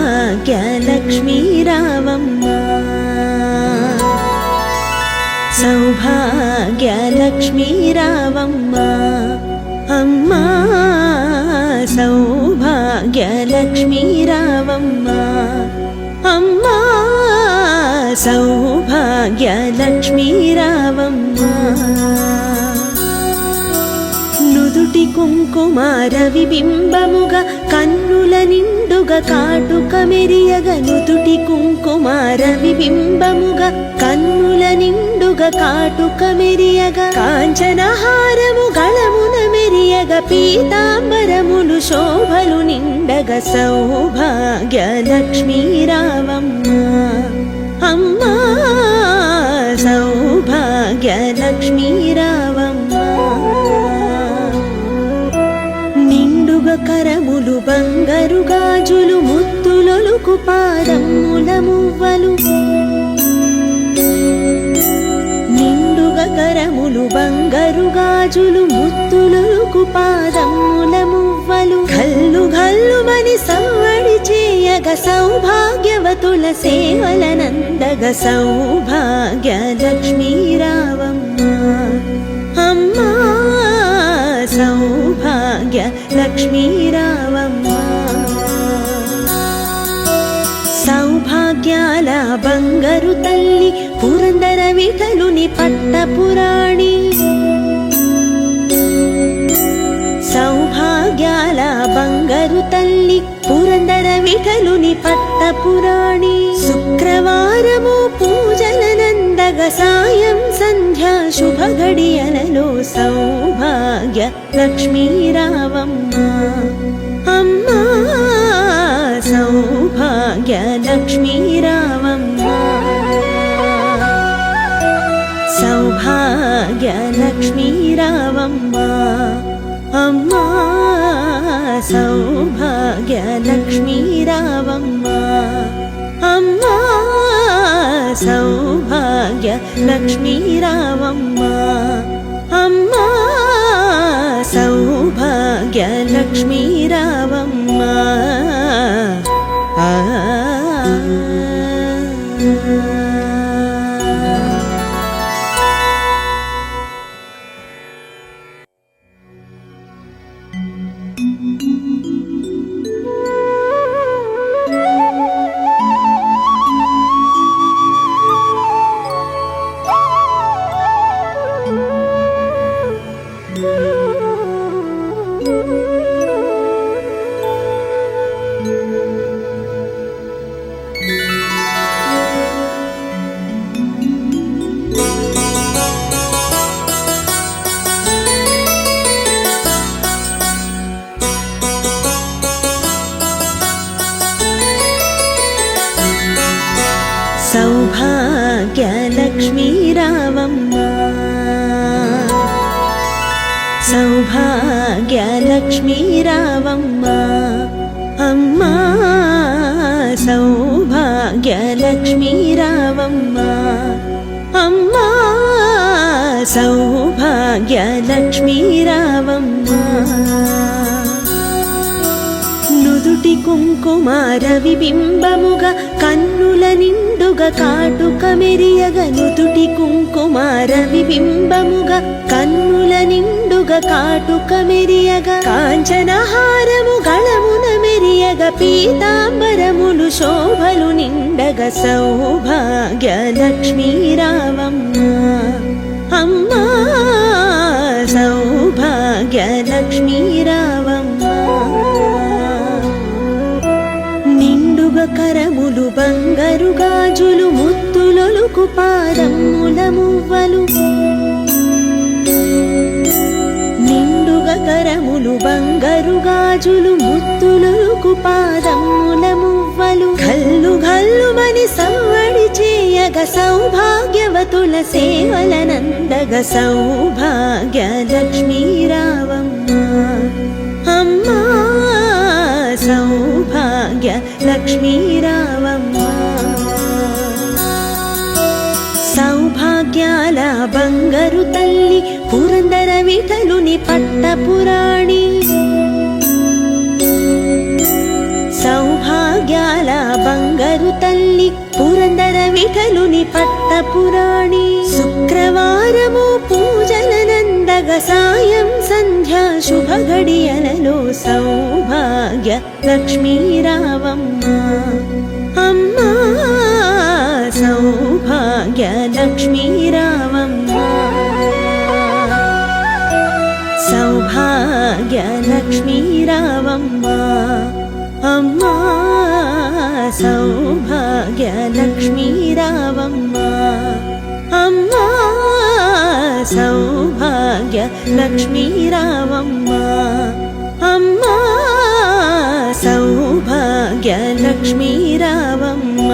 సౌభాగ్యలక్ష్మీ రావమ్మ సౌభాగ్యలక్ష్మీ రావమ్మ అమ్మా సౌభాగ్యలక్ష్మీ రావమ్మ అమ్మా సౌభాగ్యలక్ష్మీ రావమ్మ నుదుటి కుంకుమార విబింబముగా కన్నుల నిండుగా కాటుక మెరియగ నుదుటి కుంకుమార విబింబముగా కన్నుల నిండుగా కాటుక మెరియగ కాంచనహారము గళమున మెరియగ పీతాంబరములు శోభలు నిండగ సౌభాగ్యలక్ష్మీ రావమ్మ అమ్మా సౌభాగ్యలక్ష్మీ రావమ్మ కరములు బంగారు గాజులు ముత్తులొలుకు పాదముల మువ్వలు నిండుగా కరములు బంగారు గాజులు ముత్తులొలుకు పాదముల మువ్వలు గల్లు గల్లుమని సవ్వడి చేయగ సౌభాగ్యవతుల సేవలనందగ సౌభాగ్యలక్ష్మీ రావమ్మ అమ్మా సౌభాగ్యలక్ష్మీ రావమ్మ సౌభాగ్యాల బంగారు తల్లి పురందర విఠలుని పట్టపురాణి సౌభాగ్యాల బంగారు తల్లి పురందర విఠలుని పట్టపురాణి శుక్రవారము పూజలనందగ సాయం సంధ్యా శుభ గడియలలో సౌభాగ్య లక్ష్మీ రావమ్మ అమ్మా సౌభాగ్య లక్ష్మీ రావమ్మ సౌభాగ్య లక్ష్మీ రావమ్మ అమ్మా సౌభాగ్య లక్ష్మీ రావమ్మ అమ్మా సౌభాగ్య లక్ష్మీ రావమ్మ అమ్మా సౌభాగ్య లక్ష్మీ రావమ్మ సౌభాగ్యలక్ష్మీ రావమ్మ సౌభాగ్యలక్ష్మీ రావమ్మ అమ్మా సౌభాగ్యలక్ష్మీ రావమ్మ అమ్మా సౌభాగ్యలక్ష్మీ రావమ్మ నుదుటి కుంకుమార విబింబముగా కన్నుల నిండుగా కాటుక మెరియగ నుదుటి కుంకుమార విబింబముగా కన్నుల నిండుగా కాటుక మెరియగ కాంచనహారము గళమున మెరియగ పీతాంబరములు శోభలు నిండగ సౌభాగ్యలక్ష్మీ రావమ్మ అమ్మా సౌభాగ్యలక్ష్మీ రావమ్మ కరములు బంగారు గాజులు ముత్తులొలుకు పాదముల మువ్వలు బంగారు గాజులు ముత్తులొలుకు పాదముల మువ్వలు ఘల్లు ఘల్లుమని సవ్వడి చేయగ సౌభాగ్యవతుల సేవలనందగ సౌభాగ్య లక్ష్మీ రావమ్మ అమ్మా సౌభాగ్య లక్ష్మీ రావమ్మ సౌభాగ్యాల బంగారు తల్లి పురందర విఠలుని పట్టపురాణి సౌభాగ్యాల బంగారు తల్లి పురందర విఠలుని పట్టపురాణి శుక్రవారము పూజలనందగ సాయం సంధ్యా శుభ గడియలలో సౌభాగ్య లక్ష్మీ రావమ్మ అమ్మా సౌభాగ్య లక్ష్మీ రావమ్మ సౌభాగ్య లక్ష్మీ రావమ్మ అమ్మా సౌభాగ్య లక్ష్మీ రావమ్మ అమ్మా సౌభాగ్య లక్ష్మీ రావమ్మ అమ్మా సౌభాగ్య లక్ష్మీ రావమ్మ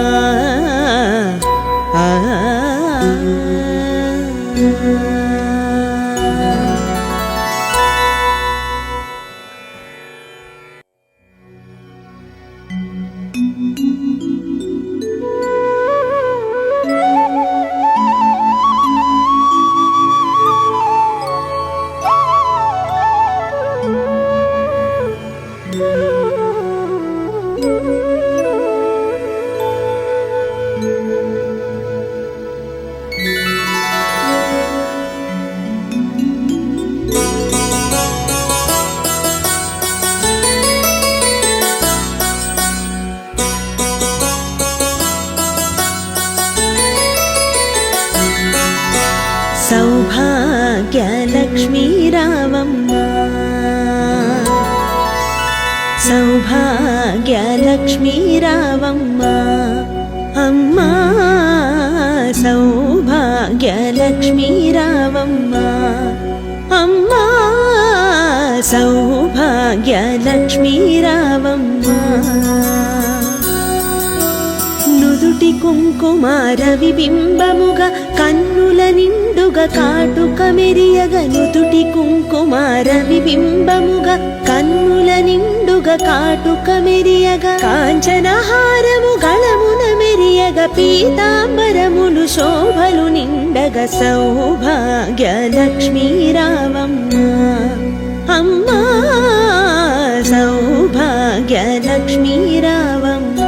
సౌభాగ్య లక్ష్మీ రావమ్మ సౌభాగ్య లక్ష్మీ రావమ్మ అమ్మా సౌభాగ్య లక్ష్మీ రావమ్మ అమ్మా సౌభాగ్య లక్ష్మీ రావమ్మ నుదుటి కుంకుమార విబింబముగా కన్నుల నిండుగా కాటుక మెరియగ నుదుటి కుంకుమార విబింబముగా కన్నుల నిండుగా కాటుక మెరియగ కాంచనహారము గళమున మెరియగ పీతాంబరములు శోభలు నిండగ సౌభాగ్య లక్ష్మీ రావమ్మ అమ్మా సౌభాగ్య లక్ష్మీ రావమ్మ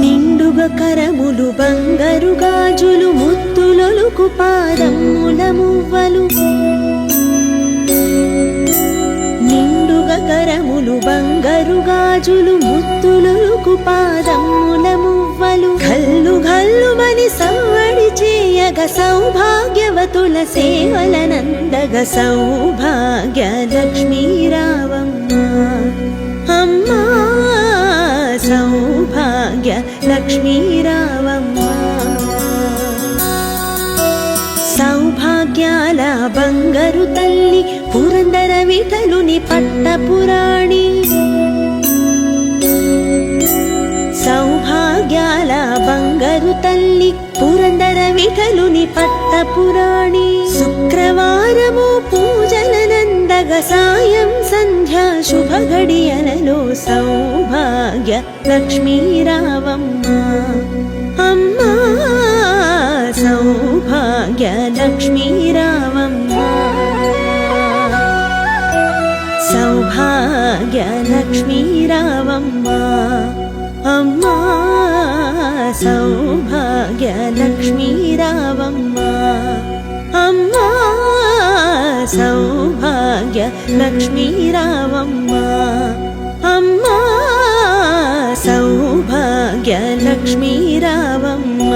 నిండుగా కరములు బంగారు గాజులు ముత్తులొలుకు పాదముల మువ్వలు నిండుగా కరములు బంగారు గాజులు ముత్తులొలుకు పాదముల మువ్వలు ఘల్లు ఘల్లుమని సవ్వడి చేయగ సౌభాగ్యవతుల సేవలనందగ సౌభాగ్య లక్ష్మీ రావమ్మ అమ్మా సౌభాగ్య లక్ష్మీ రావమ్మ సౌభాగ్యాల బంగారు తల్లి పురందర విఠలుని పట్టపురాణి సౌభాగ్యాల బంగారు తల్లి పురందర విఠలుని పట్టపురాణి శుక్రవారము పూజలనందగ సాయం సంధ్యా శుభ గడియలలో సౌభాగ్య లక్ష్మీ రావమ్మ అమ్మా సౌభాగ్య లక్ష్మీ రావమ్మ సౌభాగ్య లక్ష్మీ రావమ్మ అమ్మా సౌభాగ్య లక్ష్మీ రావమ్మ అమ్మా సౌభాగ్య లక్ష్మీ రావమ్మ అమ్మా సౌభాగ్య లక్ష్మీ రావమ్మ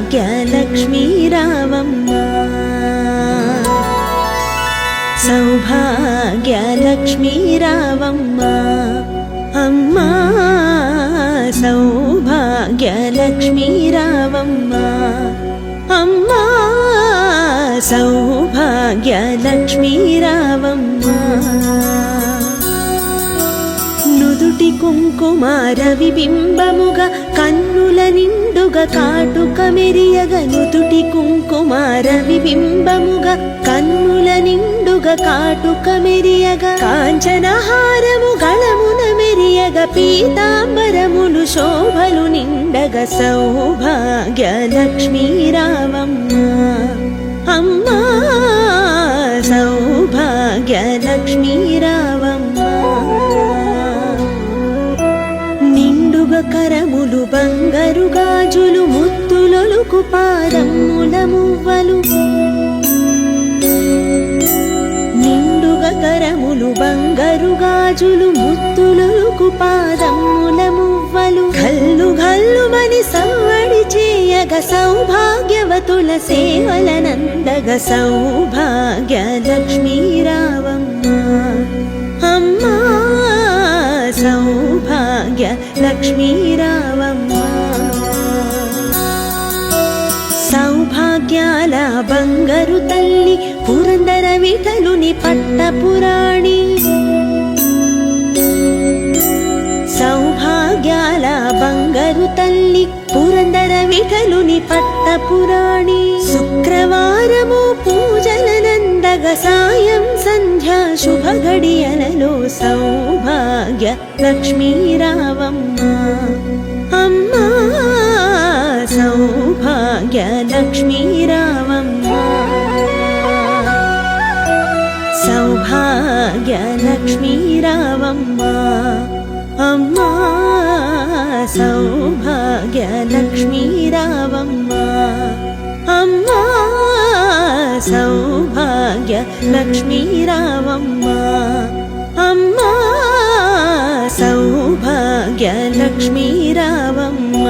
సౌభాగ్యలక్ష్మీ రావమ్మ సౌభాగ్యలక్ష్మీ రావమ్మ అమ్మా సౌభాగ్యలక్ష్మీ రావమ్మ అమ్మా సౌభాగ్యలక్ష్మీ రావమ్మ నుదుటి కుంకుమార విబింబముగా కన్నుల నిండుగా కాటుక మెరియగ నుదుటి కుంకుమార విబింబముగా కన్నుల నిండుగా కాటుక మెరియగ కాంచనహారము గళమున మెరియగ పీతాంబరములు శోభలు నిండగ సౌభాగ్యలక్ష్మీ రావమ్మ అమ్మా సౌభాగ్యలక్ష్మీ రావమ్మ నిండుగా కరములు బంగారు గాజులు ముత్తులొలుకు పాదముల మువ్వలు నిండుగా కరములు బంగారు గాజులు ముత్తులొలుకు పాదముల మువ్వలు గల్లు గల్లుమని సవ్వడి చేయగ సౌభాగ్యవతుల సేవలనందగ సౌభాగ్యలక్ష్మీ రావమ్మ అమ్మా సౌభాగ్యలక్ష్మీ రావమ్మ సౌభాగ్యాల బంగారు తల్లి పురందర విఠలుని పట్టపురాణి సౌభాగ్యాల బంగారు తల్లి పురందర విఠలుని పట్టపురాణి శుక్రవారము పూజలనందగ సాయం సంధ్యా శుభ గడియలలో సౌభాగ్య లక్ష్మీ రావమ్మ అమ్మా సౌభాగ్య లక్ష్మీ రావమ్మ సౌభాగ్య లక్ష్మీ రావమ్మ అమ్మా సౌభాగ్య లక్ష్మీ రావమ్మ అమ్మా సౌభాగ్య లక్ష్మీ రావమ్మ అమ్మా సౌభాగ్య లక్ష్మీ రావమ్మ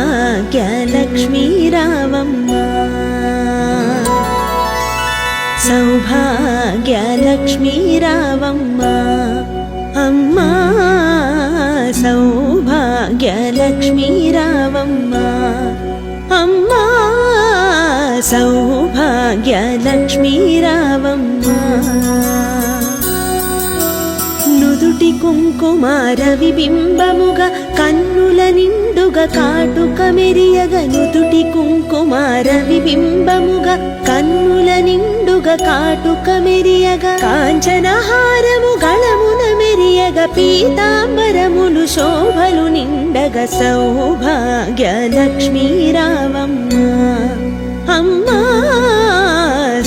సౌభాగ్యలక్ష్మీ రావమ్మ సౌభాగ్యలక్ష్మీ రావమ్మ అమ్మా సౌభాగ్యలక్ష్మీ రావమ్మ అమ్మా సౌభాగ్యలక్ష్మీ రావమ్మ నుదుటి కుంకుమార విబింబముగా కన్నుల నిండుగా కాటుక మెరియగ నుదుటి కుంకుమార విబింబముగా కన్నుల నిండుగా కాటుక మెరియగ కాంచనహారము గళమున మెరియగ పీతాంబరములు శోభలు నిండగ సౌభాగ్యలక్ష్మీ రావమ్మ అమ్మా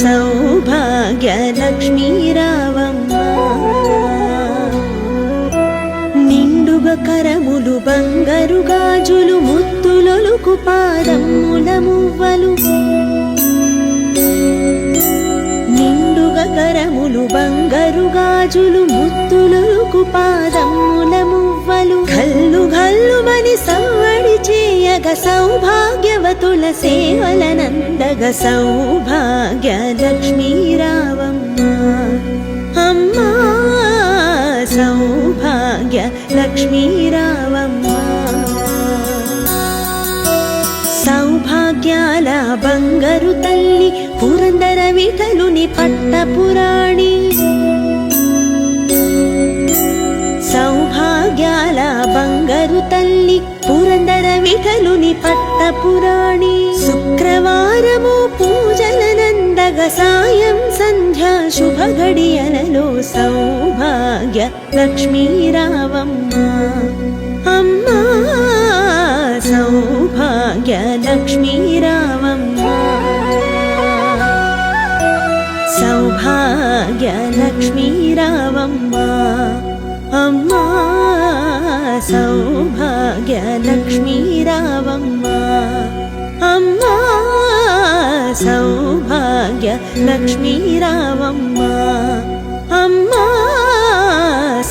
సౌభాగ్యలక్ష్మీ రావమ్మ నిండుగా కరములు బంగారు గాజులు ముత్తులొలుకు పాదముల మువ్వలు నిండుగా కరములు బంగారు గాజులు ముత్తులొలుకు పాదముల మువ్వలు గల్లు గల్లుమని సవ్వడి చేయగ సౌభాగ్యవతుల సేవలనందగ సౌభాగ్యలక్ష్మీ రావమ్మ అమ్మా సౌభాగ్యలక్ష్మీ రావమ్మ సౌభాగ్యాల బంగారు తల్లి పురందర విఠలుని పట్టపురాణి సౌభాగ్యాల వీటలుని పట్టపురాణి శుక్రవారము పూజలనందగ సాయం సంధ్యా శుభ గడియలలో సౌభాగ్య లక్ష్మీ రావమ్మ అమ్మా సౌభాగ్య లక్ష్మీ రావమ్మ సౌభాగ్య లక్ష్మీ రావమ్మ అమ్మా సౌభాగ్య లక్ష్మీ రావమ్మ అమ్మా సౌభాగ్య లక్ష్మీ రావమ్మ అమ్మా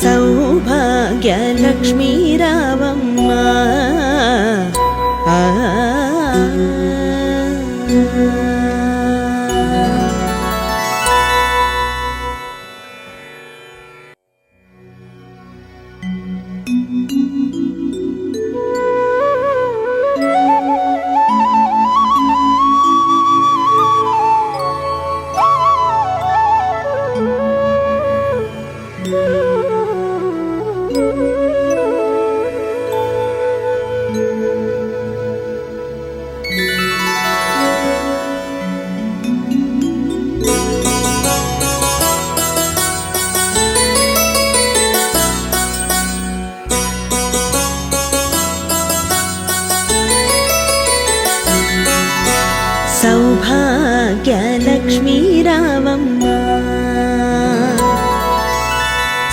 సౌభాగ్య లక్ష్మీ రావమ్మ సౌభాగ్య లక్ష్మీ రావమ్మ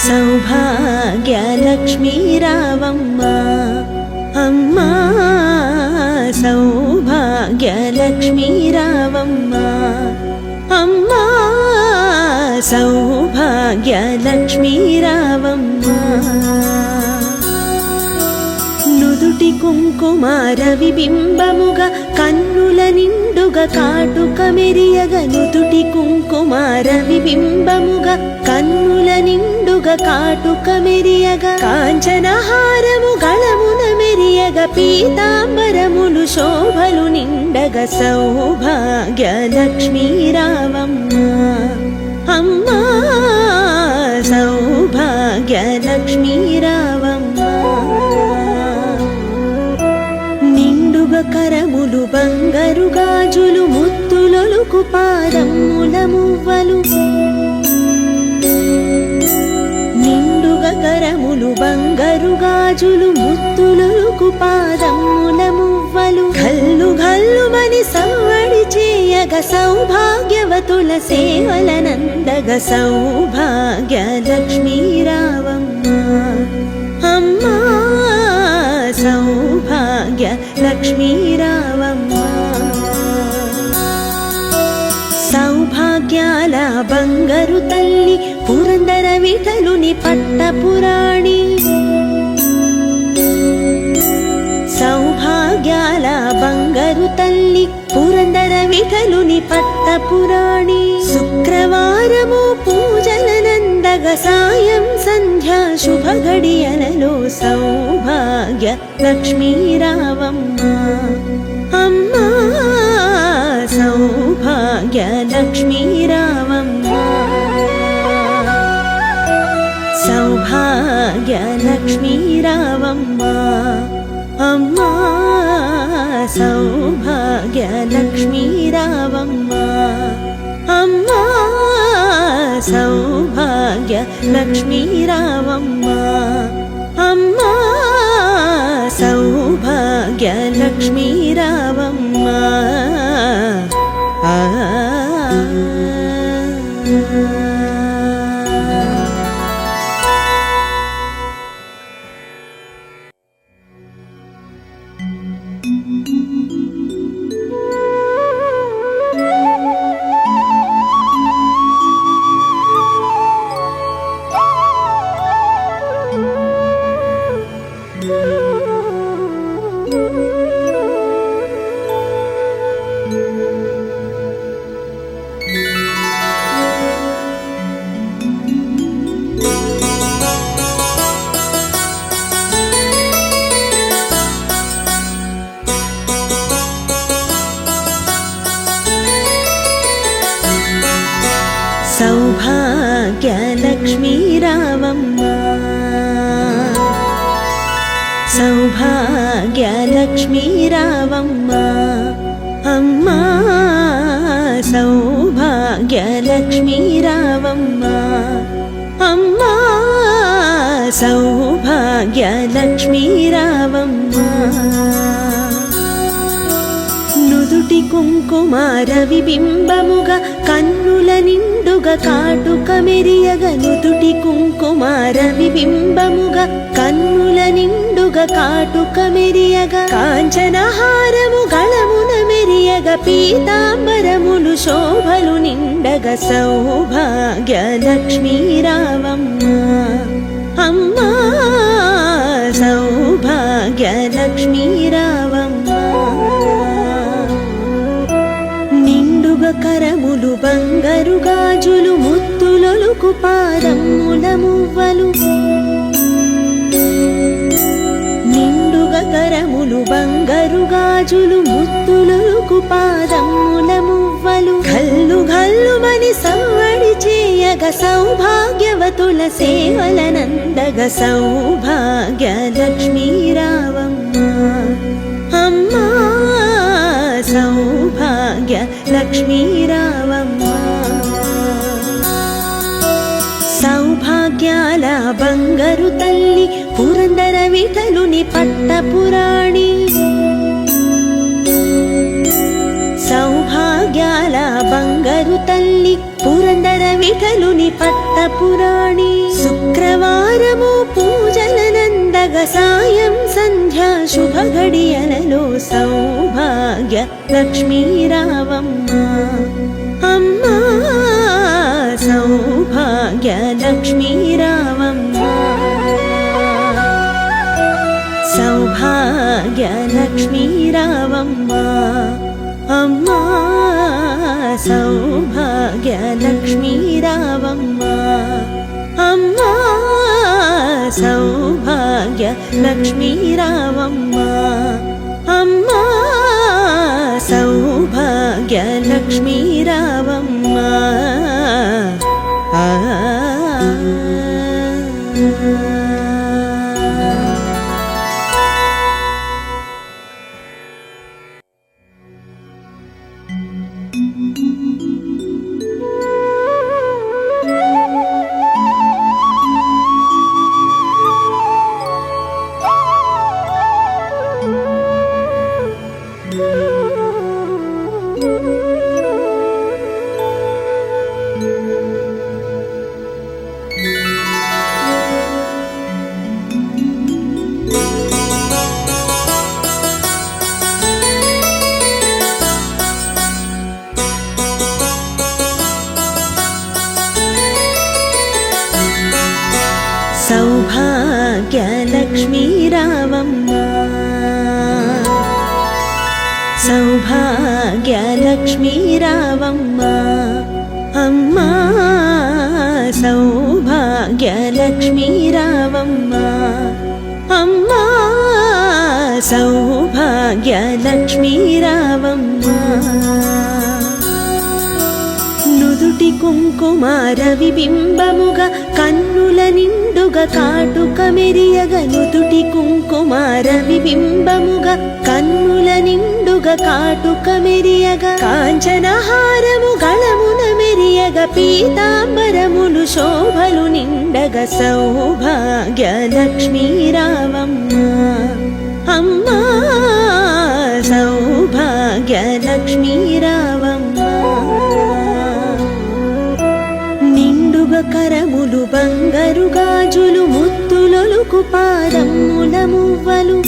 సౌభాగ్య లక్ష్మీ రావమ్మ అమ్మా సౌభాగ్య లక్ష్మీ రావమ్మ అమ్మా సౌభాగ్య లక్ష్మీ రావమ్మ నుదుటి కుంకుమార విబింబముగా కన్నుల నిండుగా కాటుక మెరియగ నుదుటి కుంకుమార విబింబముగా కన్నుల నిండుగా కాటుక మెరియగ కాంచనహారము గళమున మెరియగ పీతాంబరములు శోభలు నిండగ సౌభాగ్య లక్ష్మీ రావమ్మ అమ్మా సౌభాగ్య లక్ష్మీ రావమ్మ కరములు బంగారు గాజులు ముత్తులొలుకు పాదముల మువ్వలు నిండుగా కరములు బంగారు గాజులు ముత్తులొలుకు పాదముల మువ్వలు గల్లు గల్లుమని సవ్వడి చేయగ సౌభాగ్యవతుల సేవలనందగ సౌభాగ్య లక్ష్మీ రావమ్మ అమ్మా సౌభాగ్య లక్ష్మీ రావమ్మ సౌభాగ్యాల బంగారు తల్లి పురందర విఠలుని పట్టపురాణి సౌభాగ్యాల బంగారు తల్లి పురందర విఠలుని పట్టపురాణి శుక్రవారము పూజలనందగ సాయం సంధ్యా శుభ గడియలలో సౌభాగ్య లక్ష్మీ రావమ్మ అమ్మా సౌభాగ్య లక్ష్మీ రావమ్మ సౌభాగ్య లక్ష్మీ రావమ్మ అమ్మా సౌభాగ్య లక్ష్మీ రావమ్మ అమ్మా సౌభాగ్య లక్ష్మీ రావమ్మ అమ్మా సౌభాగ్య లక్ష్మీ రావమ్మ సౌభాగ్య లక్ష్మీ రావమ్మ సౌభాగ్యలక్ష్మీ రావమ్మ అమ్మా సౌభాగ్యలక్ష్మీ రావమ్మ అమ్మా సౌభాగ్యలక్ష్మీ రావమ్మ నుదుటి కుంకుమార విబింబముగా కన్నుల నిండుగా కాటుక మెరియగ నుదుటి కుంకుమార విబింబముగా కన్నుల నిండుగా కాటుక మెరియగ కాంచనహారము గళమున మెరియగ పీతాంబరములు శోభలు నిండగ సౌభాగ్యలక్ష్మీ రావమ్మ అమ్మా సౌభాగ్యలక్ష్మీ రావమ్మ నిండుగా కరములు బంగారు గాజులు ముత్తులొలుకు పాదముల మువ్వలు నిండుగా కరములు బంగారు గాజులు ముత్తులొలుకు పాదముల మువ్వలు గల్లు గల్లుమని సవ్వడి చేయగ సౌభాగ్యవతుల సేవలనందగ సౌభాగ్యలక్ష్మీ రావమ్మ అమ్మా సౌభాగ్యలక్ష్మీ రావమ్మ సౌభాగ్యాల బంగారు తల్లి పురందర విఠలుని పట్టపురాణి సౌభాగ్యాల బంగారు తల్లి పురందర విఠలుని పట్టపురాణి శుక్రవారము పూజలనందగ సాయం సంధ్యా శుభ గడియలలో సౌభాగ్యలక్ష్మీ రావమ్మ అమ్మా సౌభాగ్యలక్ష్మీ రావమ్మ సౌభాగ్యలక్ష్మీ రావమ్మ అమ్మా సౌభాగ్యలక్ష్మీ రావమ్మ అమ్మా సౌభాగ్యలక్ష్మీ రావమ్మ అమ్మా సౌభాగ్యలక్ష్మీ రావమ్మ సౌభాగ్యలక్ష్మీ రావమ్మ సౌభాగ్యలక్ష్మీ రావమ్మ అమ్మా సౌభాగ్యలక్ష్మీ రావమ్మ అమ్మా సౌభాగ్యలక్ష్మీ రావమ్మ నుదుటి కుంకుమార విబింబముగా కన్నుల నిండుగా కాటుక మెరియగ నుదుటి కుంకుమార విబింబముగా కన్నుల నిండుగా కాటుక మెరియగ కాంచనహారము గళమున మెరియగ పీతాంబరములు శోభలు నిండగ సౌభాగ్యలక్ష్మీ రావమ్మ అమ్మా సౌభాగ్యలక్ష్మీ రావమ్మ నిండుగా కరములు బంగారు గాజులు ముత్తులొలుకు పాదముల మువ్వలు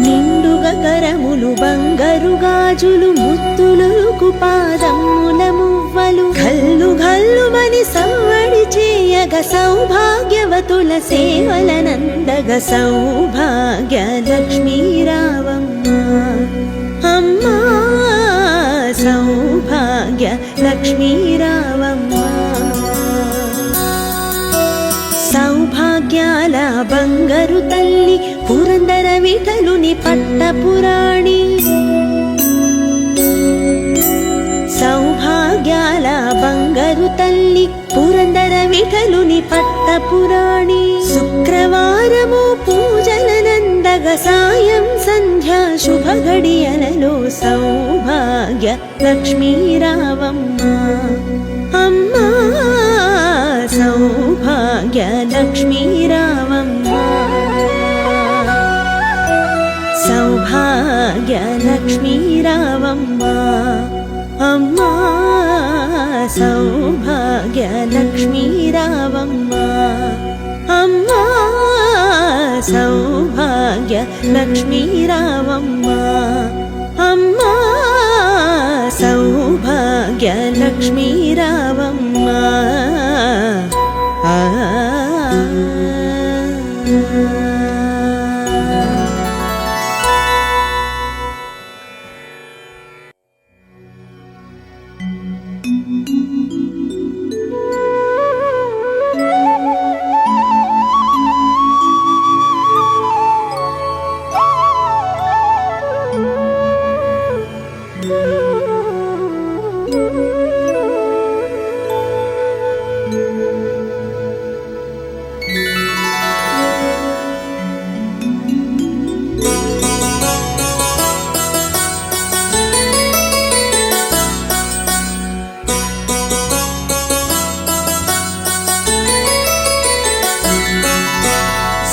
నిండుగా కరములు బంగారు గాజులు ముత్తులొలుకు పాదముల మువ్వలు గల్లు గల్లుమని సవ్వడి చేయగ సౌభాగ్యవతుల సేవలనందగ సౌభాగ్యలక్ష్మీ రావమ్మ అమ్మా సౌభాగ్యలక్ష్మీ రావమ్మ సౌభాగ్యాల బంగారు తల్లి పురందర విఠలుని పట్టపురాణి సౌభాగ్యాల బంగారు తల్లి పురందర విఠలుని పట్టపురాణి శుక్రవారం సాయం సంధ్యా శుభ గడియలలో సౌభాగ్య లక్ష్మీ రావమ్మ అమ్మా సౌభాగ్య లక్ష్మీ రావమ్మ సౌభాగ్య లక్ష్మీ రావమ్మ అమ్మా సౌభాగ్య లక్ష్మీ రావమ్మ అమ్మా సౌభాగ్య లక్ష్మీ రావమ్మ అమ్మా సౌభాగ్య లక్ష్మీ రావమ్మ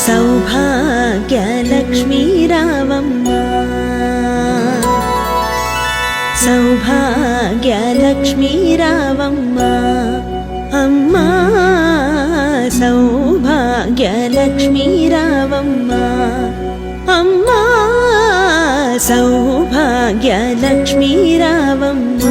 సౌభాగ్య లక్ష్మీ రావమ్మ సౌభాగ్య లక్ష్మీ రావమ్మ అమ్మా సౌభాగ్య లక్ష్మీ రావమ్మ అమ్మా సౌభాగ్య లక్ష్మీ రావమ్మ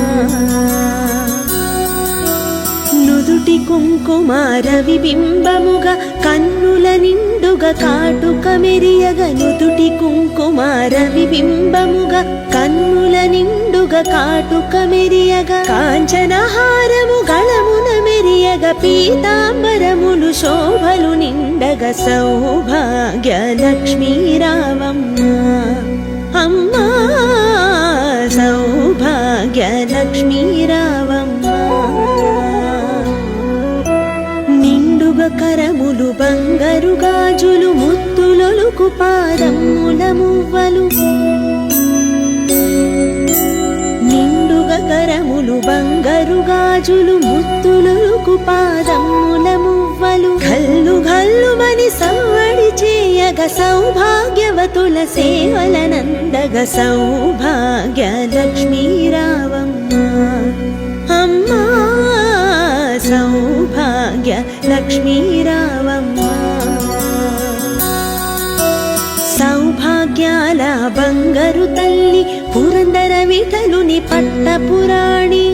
నుదుటి కుంకుమార విబింబముగా కన్నుల నిండుగా కాటుక మెరియగ నుదుటి కుంకుమార విబింబముగా కన్నుల నిండుగా కాటుక మెరియగ కాంచనహారము గళమున మెరియగ పీతాంబరములు శోభలు నిండగ సౌభాగ్య లక్ష్మీ రావమ్మ అమ్మా సౌభాగ్య లక్ష్మీ రావమ్మ నిండుగా కరములు బంగారు గాజులు ముత్తులొలుకు పాదముల మువ్వలు నిండుగా కరములు బంగారు గాజులు ముత్తులొలుకు పాదముల మువ్వలు గల్లు గల్లుమని సవ్వడి చేయగ సౌభాగ్యవతుల సేవలనందగ సౌభాగ్య లక్ష్మీ రావమ్మ అమ్మా సౌభాగ్య లక్ష్మీ రావమ్మ సౌభాగ్యాల బంగారు తల్లి పురందర విఠలుని పట్టపురాణి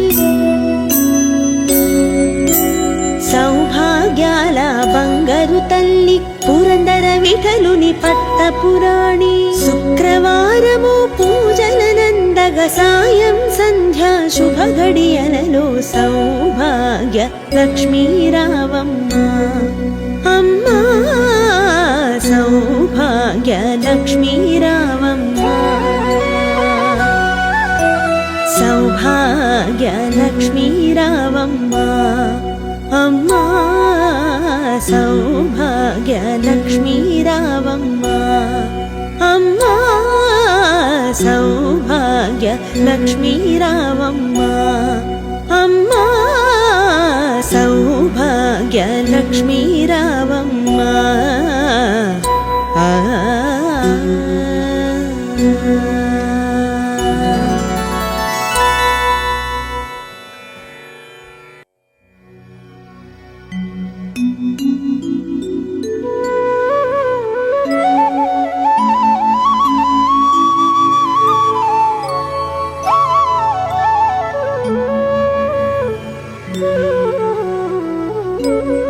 సౌభాగ్యాల బంగారు తల్లి పురందర విఠలుని పట్టపురాణి శుక్రవారము పూజలనందగ సాయం సంధ్యా శుభ గడియలలో సౌభాగ్య లక్ష్మీ రావమ్మ అమ్మా సౌభాగ్య లక్ష్మీ రావమ్మ సౌభాగ్య లక్ష్మీ రావమ్మ అమ్మా సౌభాగ్య లక్ష్మీ రావమ్మ అమ్మా సౌభాగ్య లక్ష్మీ రావమ్మ అమ్మా సౌభాగ్య లక్ష్మీ రావమ్మ Thank you.